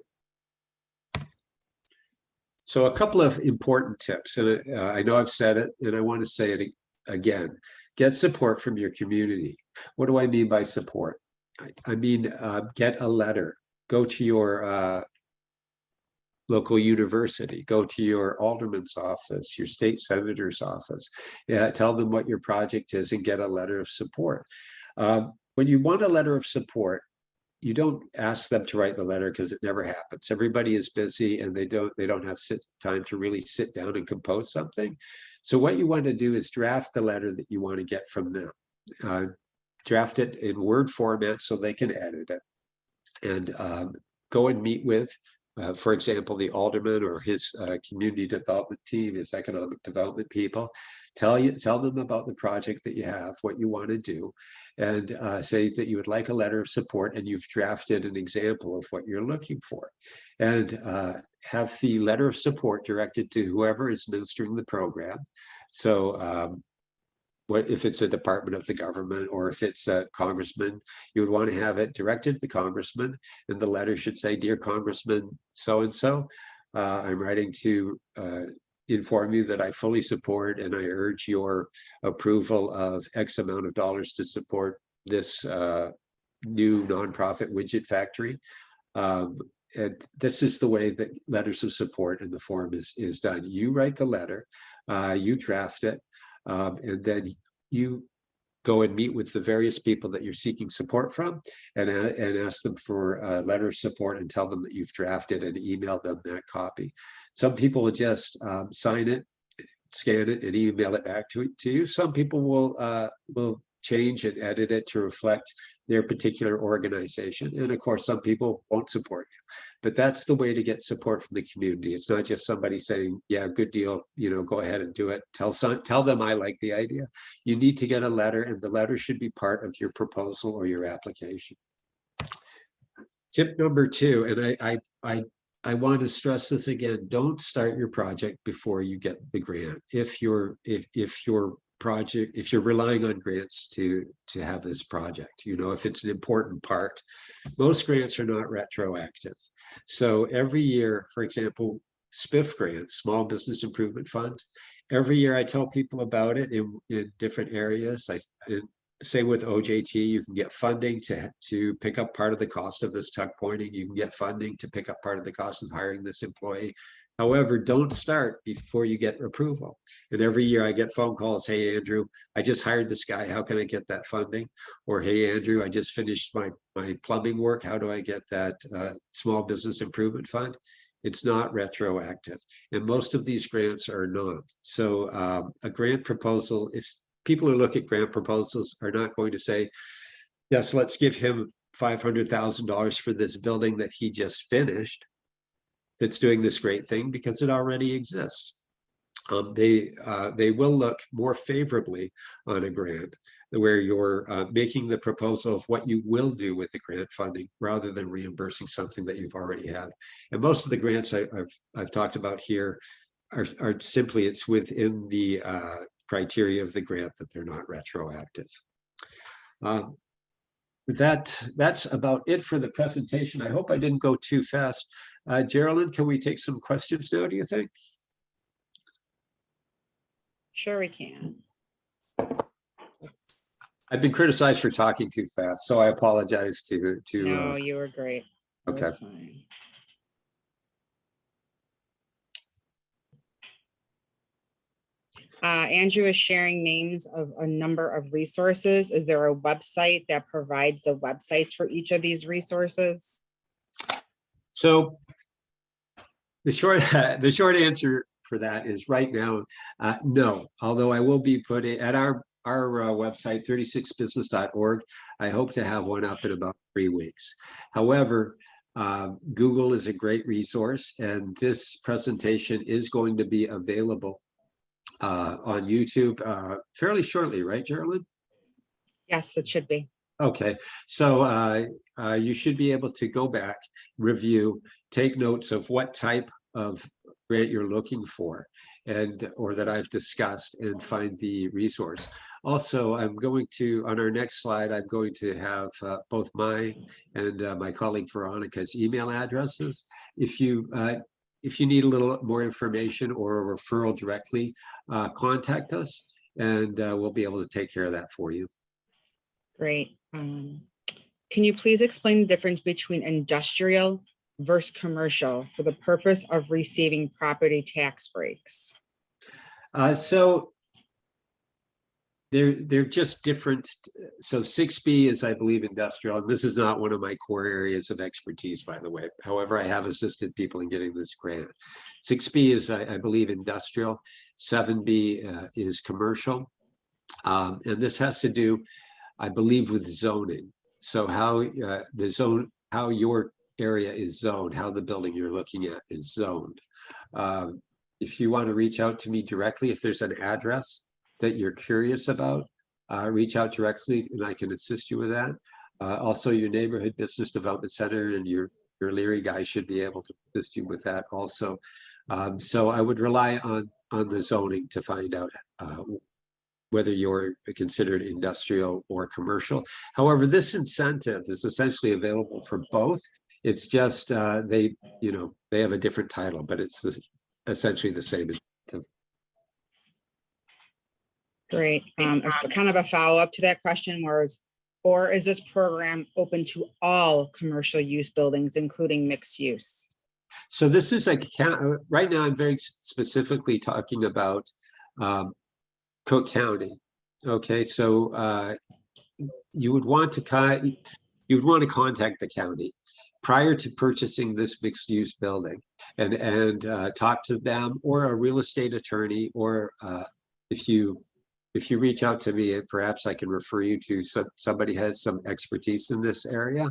So a couple of important tips, and I know I've said it, and I want to say it again. Get support from your community. What do I mean by support? I mean, get a letter, go to your local university, go to your alderman's office, your state senator's office, tell them what your project is and get a letter of support. When you want a letter of support, you don't ask them to write the letter because it never happens. Everybody is busy and they don't have time to really sit down and compose something. So what you want to do is draft the letter that you want to get from them. Draft it in Word format so they can edit it, and go and meet with, for example, the alderman or his community development team, his economic development people. Tell them about the project that you have, what you want to do, and say that you would like a letter of support, and you've drafted an example of what you're looking for, and have the letter of support directed to whoever is administering the program. So what if it's a department of the government, or if it's a congressman, you would want to have it directed to the congressman, and the letter should say, "Dear Congressman so-and-so, I'm writing to inform you that I fully support and I urge your approval of X amount of dollars to support this new nonprofit widget factory." And this is the way that letters of support in the form is done. You write the letter, you draft it, and then you go and meet with the various people that you're seeking support from and ask them for a letter of support and tell them that you've drafted and email them that copy. Some people will just sign it, scan it, and email it back to you. Some people will change and edit it to reflect their particular organization. And of course, some people won't support you, but that's the way to get support from the community. It's not just somebody saying, yeah, good deal, go ahead and do it. Tell them I like the idea. You need to get a letter, and the letter should be part of your proposal or your application. Tip number 2, and I want to stress this again, don't start your project before you get the grant. If you're relying on grants to have this project, if it's an important part. Most grants are not retroactive. So every year, for example, SPIF grants, Small Business Improvement Fund, every year I tell people about it in different areas. Say with OJT, you can get funding to pick up part of the cost of this tuck pointing. You can get funding to pick up part of the cost of hiring this employee. However, don't start before you get approval. And every year I get phone calls, hey, Andrew, I just hired this guy. How can I get that funding? Or, hey, Andrew, I just finished my plumbing work. How do I get that Small Business Improvement Fund? It's not retroactive. And most of these grants are not. So a grant proposal, if people who look at grant proposals are not going to say, yes, let's give him $500,000 for this building that he just finished that's doing this great thing, because it already exists. They will look more favorably on a grant where you're making the proposal of what you will do with the grant funding rather than reimbursing something that you've already had. And most of the grants I've talked about here are simply, it's within the criteria of the grant that they're not retroactive. That's about it for the presentation. I hope I didn't go too fast. Geraldine, can we take some questions now, do you think? Sure we can. I've been criticized for talking too fast, so I apologize to No, you were great. Okay. That's fine. Andrew is sharing names of a number of resources. Is there a website that provides the websites for each of these resources? So the short answer for that is right now, no. Although I will be putting at our website, 36business.org, I hope to have one up in about 3 weeks. However, Google is a great resource, and this presentation is going to be available on YouTube fairly shortly, right, Geraldine? Yes, it should be. Okay, so you should be able to go back, review, take notes of what type of grant you're looking for, or that I've discussed, and find the resource. Also, I'm going to, on our next slide, I'm going to have both my and my colleague Veronica's email addresses. If you need a little more information or a referral directly, contact us, and we'll be able to take care of that for you. Great. Can you please explain the difference between industrial versus commercial for the purpose of receiving property tax breaks? So they're just different. So 6B is, I believe, industrial, and this is not one of my core areas of expertise, by the way. However, I have assisted people in getting this grant. 6B is, I believe, industrial. 7B is commercial, and this has to do, I believe, with zoning. So how how your area is zoned, how the building you're looking at is zoned. If you want to reach out to me directly, if there's an address that you're curious about, reach out directly and I can assist you with that. Also, your neighborhood business development center and your Leary guy should be able to assist you with that also. So I would rely on the zoning to find out whether you're considered industrial or commercial. However, this incentive is essentially available for both. It's just they have a different title, but it's essentially the same incentive. Great. Kind of a follow-up to that question or is this program open to all commercial use buildings, including mixed use? So this is right now I'm very specifically talking about Cook County. Okay, so you would want to contact the county prior to purchasing this mixed-use building, and talk to them or a real estate attorney, or if you reach out to me, and perhaps I can refer you to somebody who has some expertise in this area.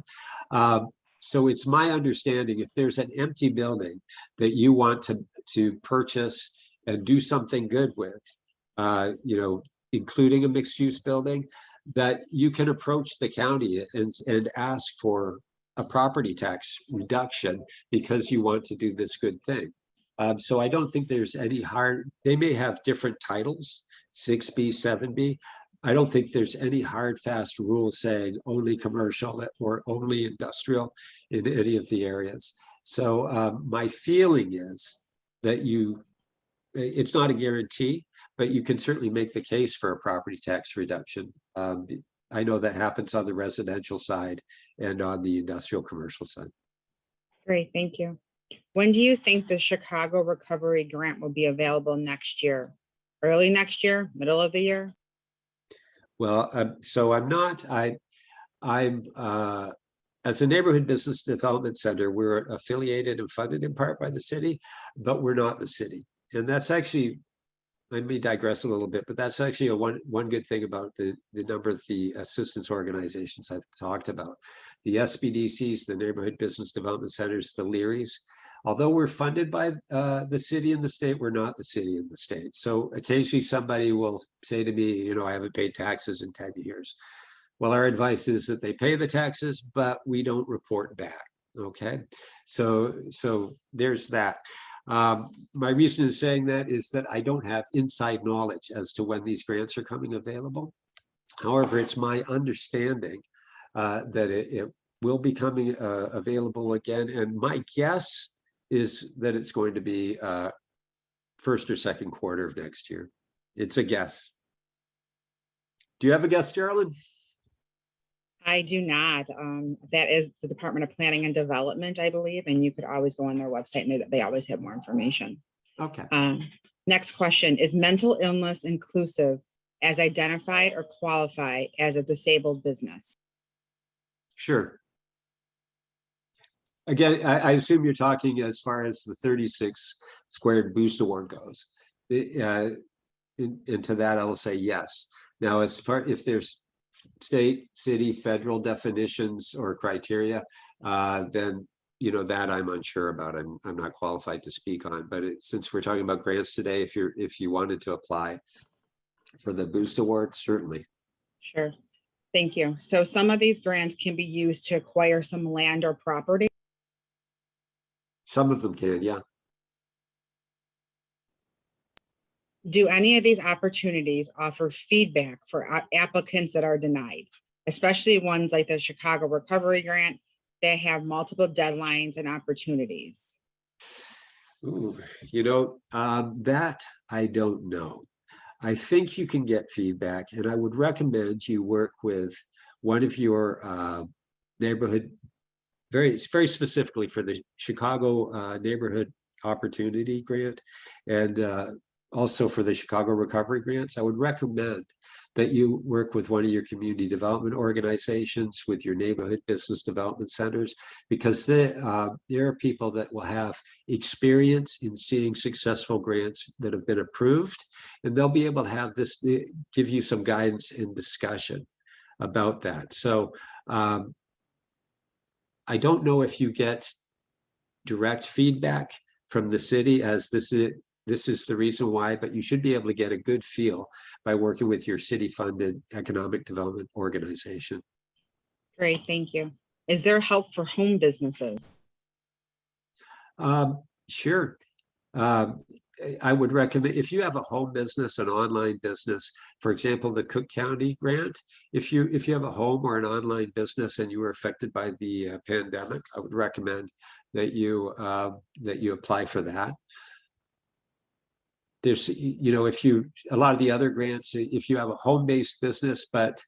So it's my understanding, if there's an empty building that you want to purchase and do something good with, including a mixed-use building, that you can approach the county and ask for a property tax reduction because you want to do this good thing. So I don't think there's any hard, they may have different titles, 6B, 7B. I don't think there's any hard, fast rule saying only commercial or only industrial in any of the areas. So my feeling is that it's not a guarantee, but you can certainly make the case for a property tax reduction. I know that happens on the residential side and on the industrial commercial side. Great, thank you. When do you think the Chicago Recovery Grant will be available next year? Early next year, middle of the year? Well, so I'm as a neighborhood business development center, we're affiliated and funded in part by the city, but we're not the city. And that's actually, let me digress a little bit, but that's actually one good thing about the number of the assistance organizations I've talked about. The SBDCs, the neighborhood business development centers, the LERIs, although we're funded by the city and the state, we're not the city and the state. So occasionally somebody will say to me, I haven't paid taxes in 10 years. Well, our advice is that they pay the taxes, but we don't report back. Okay, so there's that. My reason in saying that is that I don't have inside knowledge as to when these grants are coming available. However, it's my understanding that it will be coming available again. And my guess is that it's going to be first or second quarter of next year. It's a guess. Do you have a guess, Geraldine? I do not. That is the Department of Planning and Development, I believe, and you could always go on their website and they always have more information. Okay. Next question, is mental illness inclusive as identified or qualify as a disabled business? Sure. Again, I assume you're talking as far as the 36 squared boost award goes. Into that, I will say yes. Now, as far if there's state, city, federal definitions or criteria, then that I'm unsure about. I'm not qualified to speak on. But since we're talking about grants today, if you wanted to apply for the boost award, certainly. Sure. Thank you. So some of these grants can be used to acquire some land or property. Some of them can, yeah. Do any of these opportunities offer feedback for applicants that are denied, especially ones like the Chicago Recovery Grant that have multiple deadlines and opportunities? Ooh, that I don't know. I think you can get feedback, and I would recommend you work with one of your neighborhood, very specifically for the Chicago Neighborhood Opportunity Grant, and also for the Chicago Recovery Grants. I would recommend that you work with one of your community development organizations, with your neighborhood business development centers, because there are people that will have experience in seeing successful grants that have been approved, and they'll be able to have this, give you some guidance and discussion about that. So I don't know if you get direct feedback from the city as this is the reason why, but you should be able to get a good feel by working with your city-funded economic development organization. Great, thank you. Is there help for home businesses? Sure. I would recommend, if you have a home business, an online business, for example, the Cook County grant, if you have a home or an online business and you were affected by the pandemic, I would recommend that you apply for that. There's, a lot of the other grants, if you have a home-based business, but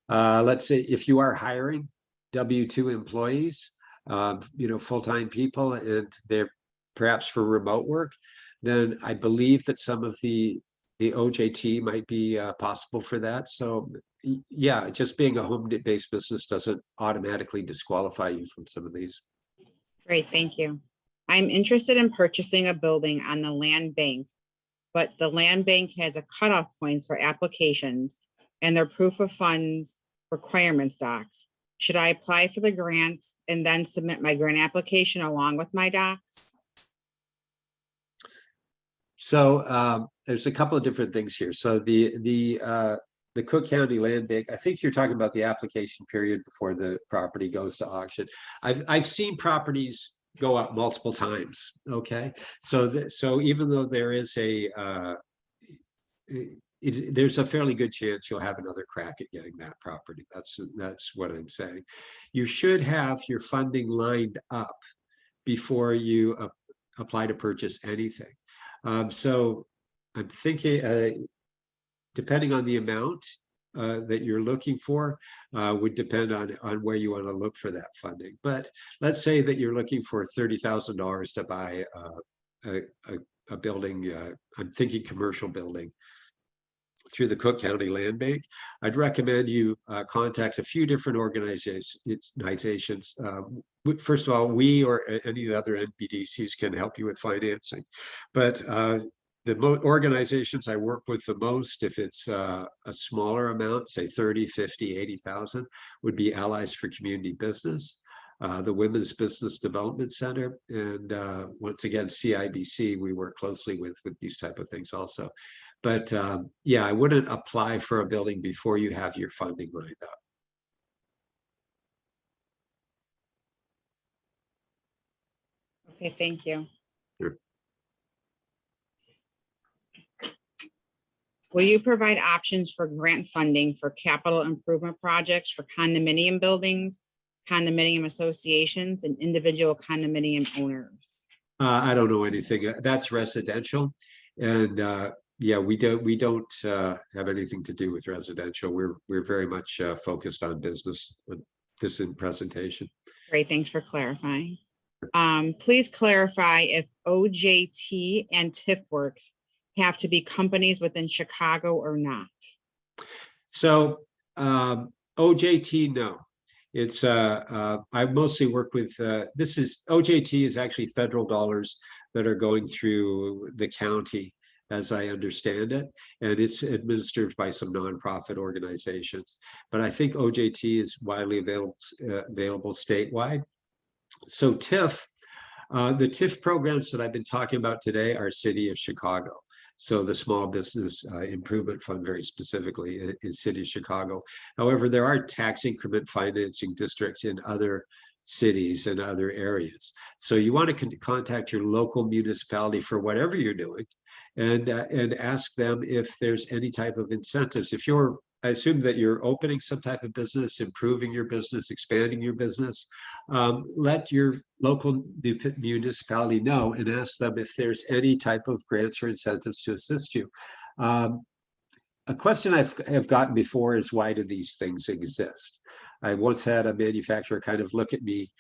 let's say if you are hiring W-2 employees, full-time people, and they're perhaps for remote work, then I believe that some of the OJT might be possible for that. So yeah, just being a home-based business doesn't automatically disqualify you from some of these. Great, thank you. I'm interested in purchasing a building on the land bank, but the land bank has a cutoff points for applications and their proof of funds requirements docs. Should I apply for the grants and then submit my grant application along with my docs? So there's a couple of different things here. So the Cook County Land Bank, I think you're talking about the application period before the property goes to auction. I've seen properties go up multiple times. Okay, so even though there is there's a fairly good chance you'll have another crack at getting that property. That's what I'm saying. You should have your funding lined up before you apply to purchase anything. So I'm thinking, depending on the amount that you're looking for, would depend on where you want to look for that funding. But let's say that you're looking for $30,000 to buy a building. I'm thinking commercial building through the Cook County Land Bank. I'd recommend you contact a few different organizations. First of all, we or any of the other NBDCs can help you with financing. But the organizations I work with the most, if it's a smaller amount, say 30, 50, 80,000, would be Allies for Community Business, the Women's Business Development Center, and once again, CIBC, we work closely with these type of things also. But yeah, I wouldn't apply for a building before you have your funding lined up. Okay, thank you. Sure. Will you provide options for grant funding for capital improvement projects for condominium buildings, condominium associations, and individual condominium owners? I don't know anything. That's residential, and yeah, we don't have anything to do with residential. We're very much focused on business. This in presentation. Great, thanks for clarifying. Please clarify if OJT and TIFWorks have to be companies within Chicago or not. So OJT, no. It's I mostly work with OJT is actually federal dollars that are going through the county, as I understand it, and it's administered by some nonprofit organizations. But I think OJT is widely available statewide. So TIF, the TIF programs that I've been talking about today are City of Chicago. So the Small Business Improvement Fund, very specifically, is City of Chicago. However, there are tax increment financing districts in other cities and other areas. So you want to contact your local municipality for whatever you're doing, and ask them if there's any type of incentives. If I assume that you're opening some type of business, improving your business, expanding your business, let your local municipality know and ask them if there's any type of grants or incentives to assist you. A question I've gotten before is, why do these things exist? I once had a manufacturer kind of look at me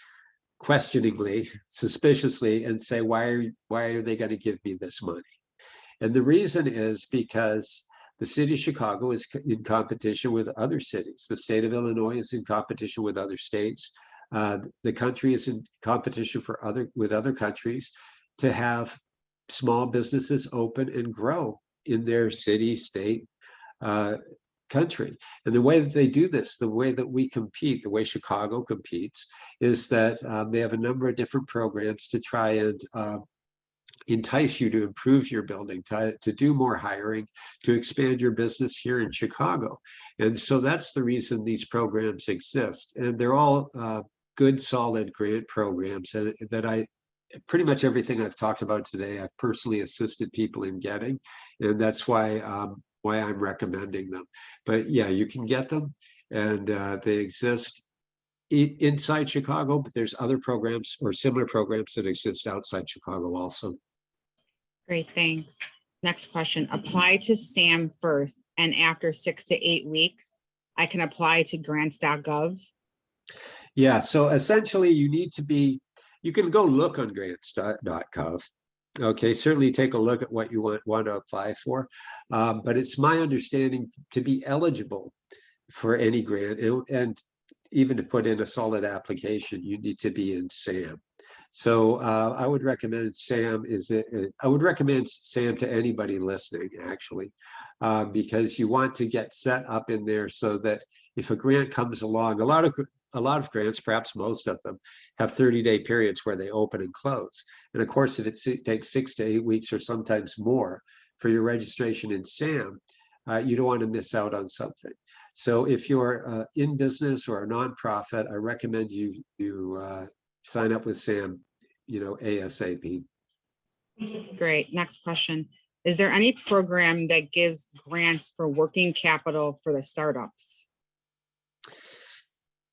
questioningly, suspiciously, and say, why are they going to give me this money? And the reason is because the city of Chicago is in competition with other cities. The state of Illinois is in competition with other states. The country is in competition with other countries to have small businesses open and grow in their city, state, country. And the way that they do this, the way that we compete, the way Chicago competes, is that they have a number of different programs to try and entice you to improve your building, to do more hiring, to expand your business here in Chicago. And so that's the reason these programs exist. And they're all good, solid grant programs that pretty much everything I've talked about today, I've personally assisted people in getting. And that's why I'm recommending them. But yeah, you can get them, and they exist inside Chicago, but there's other programs or similar programs that exist outside Chicago also. Great, thanks. Next question. Apply to SAM first, and after 6 to 8 weeks, I can apply to grants.gov. Yeah, so essentially you can go look on grants.gov. Okay, certainly take a look at what you want to apply for. But it's my understanding to be eligible for any grant and even to put in a solid application, you need to be in SAM. So I would recommend SAM I would recommend SAM to anybody listening, actually, because you want to get set up in there so that if a grant comes along, a lot of grants, perhaps most of them, have 30-day periods where they open and close. And of course, if it takes 6 to 8 weeks or sometimes more for your registration in SAM, you don't want to miss out on something. So if you're in business or a nonprofit, I recommend you sign up with SAM, ASAP. Great. Next question. Is there any program that gives grants for working capital for the startups?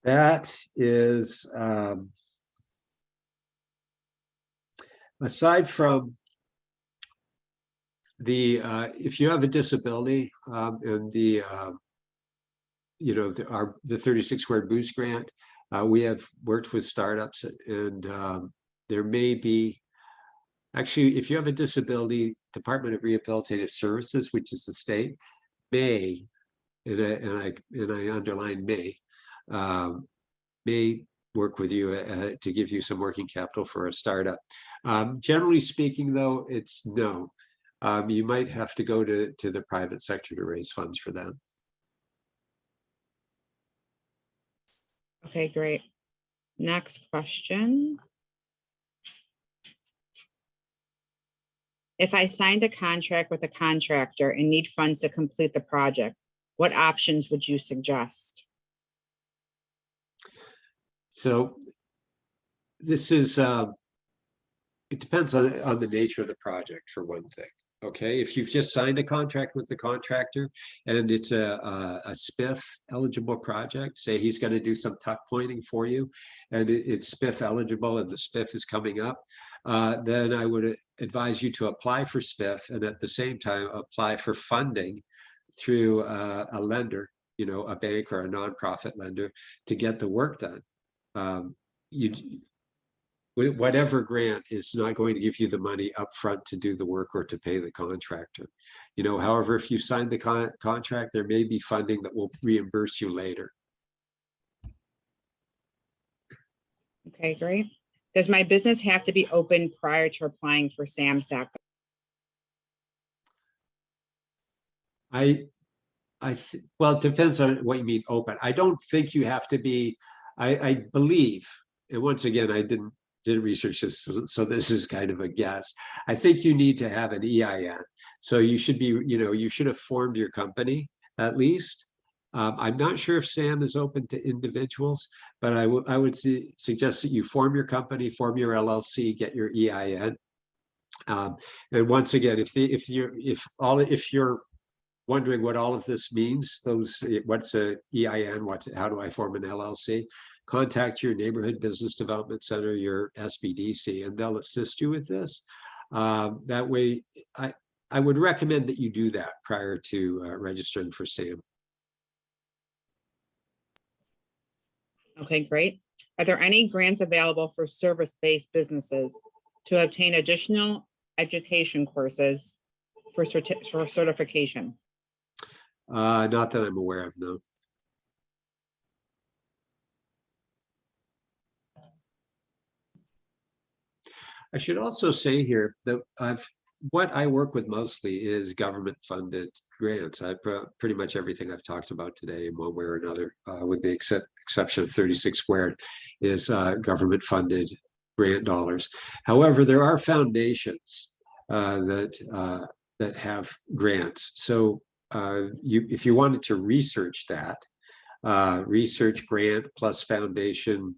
That is, aside from the, if you have a disability and the 36 word boost grant, we have worked with startups, and there may be, actually, if you have a disability, Department of Rehabilitative Services, which is the state, may, and I underline may work with you to give you some working capital for a startup. Generally speaking, though, it's no. You might have to go to the private sector to raise funds for that. Okay, great. Next question. If I signed a contract with a contractor and need funds to complete the project, what options would you suggest? So this is, it depends on the nature of the project, for one thing. Okay, if you've just signed a contract with the contractor and it's a SPIF eligible project, say he's going to do some tuck pointing for you and it's SPIF eligible and the SPIF is coming up, then I would advise you to apply for SPIF and at the same time apply for funding through a lender, a bank or a nonprofit lender, to get the work done. Whatever grant is not going to give you the money up front to do the work or to pay the contractor. However, if you sign the contract, there may be funding that will reimburse you later. Okay, great. Does my business have to be open prior to applying for SAM-SAC? Well, it depends on what you mean open. I don't think you have to be, I believe, and once again, I didn't research this, so this is kind of a guess. I think you need to have an EIN. So you should be, you should have formed your company at least. I'm not sure if SAM is open to individuals, but I would suggest that you form your company, form your LLC, get your EIN. And once again, if you're wondering what all of this means, what's a EIN, how do I form an LLC? Contact your neighborhood business development center, your Nbdc, and they'll assist you with this. That way, I would recommend that you do that prior to registering for SAM. Okay, great. Are there any grants available for service-based businesses to obtain additional education courses for certification? Not that I'm aware of, no. I should also say here that what I work with mostly is government-funded grants. Pretty much everything I've talked about today in one way or another, with the exception of 36 Squared, is government-funded grant dollars. However, there are foundations that have grants. So if you wanted to research that, research grant plus foundation,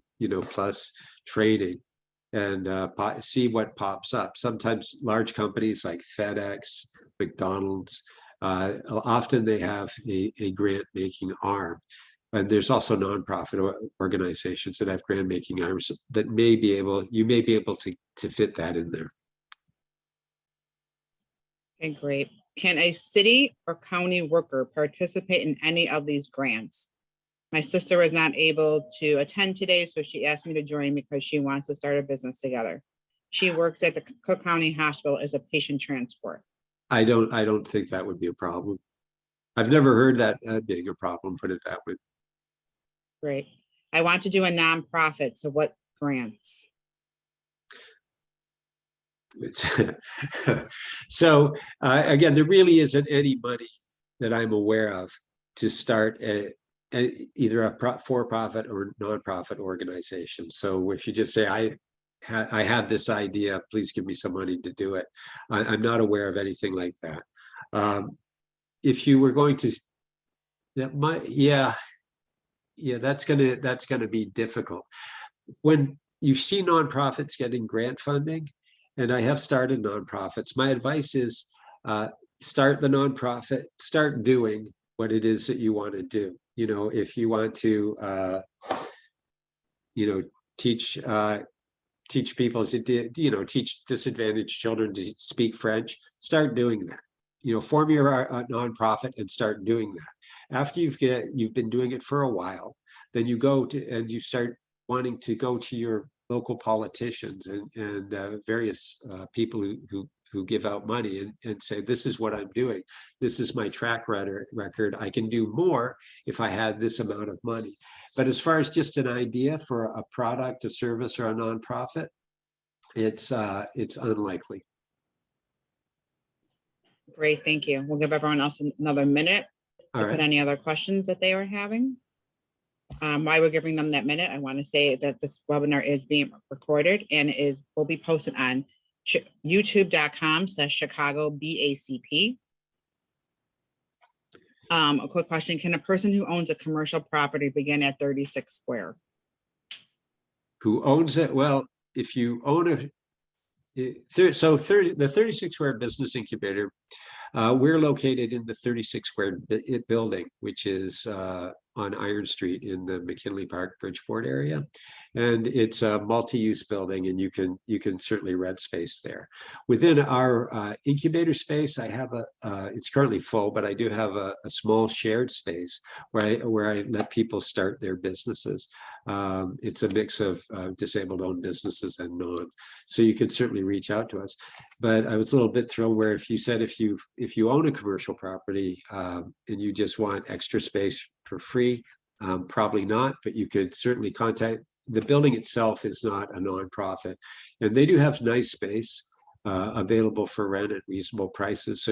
plus training, and see what pops up. Sometimes large companies like FedEx, McDonald's, often they have a grant making arm. And there's also nonprofit organizations that have grant making arms that you may be able to fit that in there. Okay, great. Can a city or county worker participate in any of these grants? My sister was not able to attend today, so she asked me to join because she wants to start a business together. She works at the Cook County Hospital as a patient transport. I don't think that would be a problem. I've never heard that being a problem, put it that way. Great. I want to do a nonprofit. So what grants? So again, there really isn't any money that I'm aware of to start either a for-profit or nonprofit organization. So if you just say, I have this idea, please give me some money to do it. I'm not aware of anything like that. If you were going to, that might, yeah, that's gonna be difficult. When you see nonprofits getting grant funding, and I have started nonprofits, my advice is start the nonprofit, start doing what it is that you want to do. You know, if you want to, teach people to, teach disadvantaged children to speak French, start doing that. Form your nonprofit and start doing that. After you've been doing it for a while, then you go to and you start wanting to go to your local politicians and various people who give out money and say, this is what I'm doing. This is my track record. I can do more if I had this amount of money. But as far as just an idea for a product, a service, or a nonprofit, it's unlikely. Great, thank you. We'll give everyone else another minute to put any other questions that they were having. While we're giving them that minute, I want to say that this webinar is being recorded and will be posted on youtube.com/ChicagoBACP. A quick question: can a person who owns a commercial property begin at 36 square? Who owns it? Well, if you own the 36 square business incubator, we're located in the 36 square building, which is on Iron Street in the McKinley Park, Bridgeport area. And it's a multi-use building, and you can certainly rent space there. Within our incubator space, I have it's currently full, but I do have a small shared space where I let people start their businesses. It's a mix of disabled owned businesses and non. So you can certainly reach out to us. But I was a little bit thrilled where if you said if you own a commercial property and you just want extra space for free, probably not, but you could certainly contact. The building itself is not a nonprofit, and they do have nice space available for rent at reasonable prices. So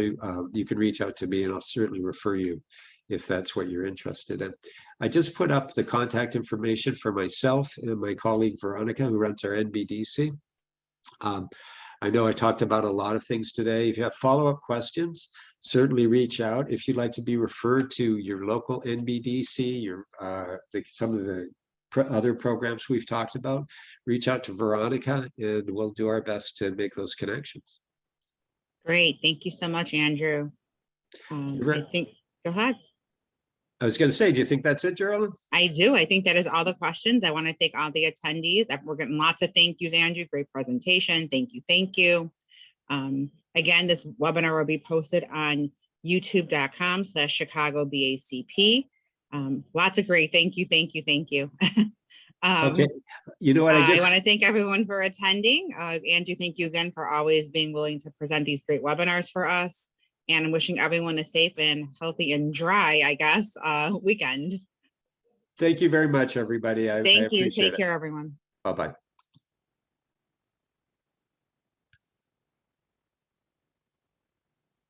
you can reach out to me and I'll certainly refer you if that's what you're interested in. I just put up the contact information for myself and my colleague Veronica, who runs our Nbdc. I know I talked about a lot of things today. If you have follow-up questions, certainly reach out. If you'd like to be referred to your local Nbdc, some of the other programs we've talked about, reach out to Veronica and we'll do our best to make those connections. Great. Thank you so much, Andrew. I think, go ahead. I was going to say, do you think that's it, Geraldine? I do. I think that is all the questions. I want to thank all the attendees. We're getting lots of thank yous, Andrew. Great presentation. Thank you. Thank you. Again, this webinar will be posted on youtube.com/ChicagoBACP. Lots of great thank you. Thank you. Thank you. Okay. You know what? I want to thank everyone for attending. Andrew, thank you again for always being willing to present these great webinars for us. And I'm wishing everyone a safe and healthy and dry, I guess, weekend. Thank you very much, everybody. Thank you. Take care, everyone. Bye-bye.